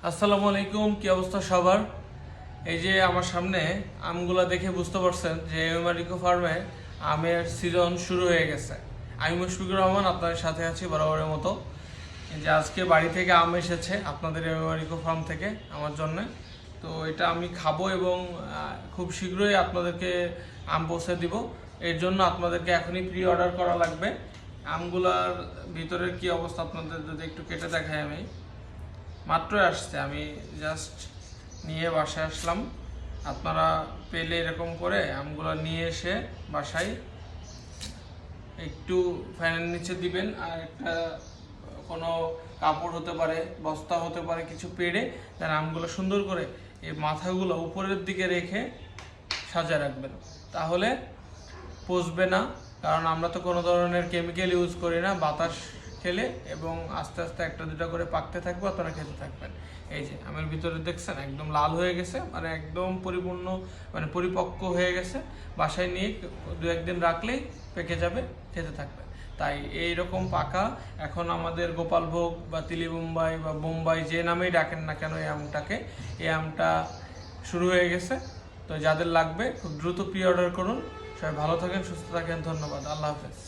আসসালামু আলাইকুম, কি অবস্থা সবার? এই যে আমার সামনে আমগুলা দেখে বুঝতে পারছেন যে এমারিকো ফার্মে আমের সিজন শুরু হয়ে গেছে। আমি মুশফিকুর রহমান আপনাদের সাথে আছি বরাবরের মতো। এই যে আজকে বাড়ি থেকে আম এসেছে আপনাদের এমারিকো ফার্ম থেকে আমার জন্য। তো এটা আমি খাবো এবং খুব শীঘ্রই আপনাদেরকে আম পৌঁছে দিব। এর জন্য আপনাদেরকে এখনই প্রি অর্ডার করা লাগবে। আমগুলার ভিতরের কি অবস্থা আপনাদের যদি একটু কেটে দেখাই। আমি মাত্রই আসছে, আমি জাস্ট নিয়ে বাসায় আসলাম। আপনারা পেলে এরকম করে আমগুলো নিয়ে এসে বাসায় একটু ফ্যানের নিচে দিবেন, আর একটা কোনো কাপড় হতে পারে, বস্তা হতে পারে, কিছু পেড়ে তার আমগুলো সুন্দর করে এই মাথাগুলো উপরের দিকে রেখে সাজা রাখবেন। তাহলে পচবে না, কারণ আমরা তো কোনো ধরনের কেমিক্যাল ইউজ করি না। বাতাস খেলে এবং আস্তে আস্তে একটা দুটা করে পাকতে থাকবে, আপনারা খেতে থাকবেন। এই যে আমের ভিতরে দেখছেন একদম লাল হয়ে গেছে, মানে একদম পরিপূর্ণ মানে পরিপক্ক হয়ে গেছে। বাসায় নিয়ে দু একদিন রাখলেই পেকে যাবে, খেতে থাকবেন। তাই এই রকম পাকা এখন আমাদের গোপালভোগ বা তিলি বোম্বাই বা বোম্বাই যে নামেই ডাকেন না কেন এই আমটা শুরু হয়ে গেছে। তো যাদের লাগবে খুব দ্রুত প্রি অর্ডার করুন। সবাই ভালো থাকেন, সুস্থ থাকেন, ধন্যবাদ, আল্লাহ হাফেজ।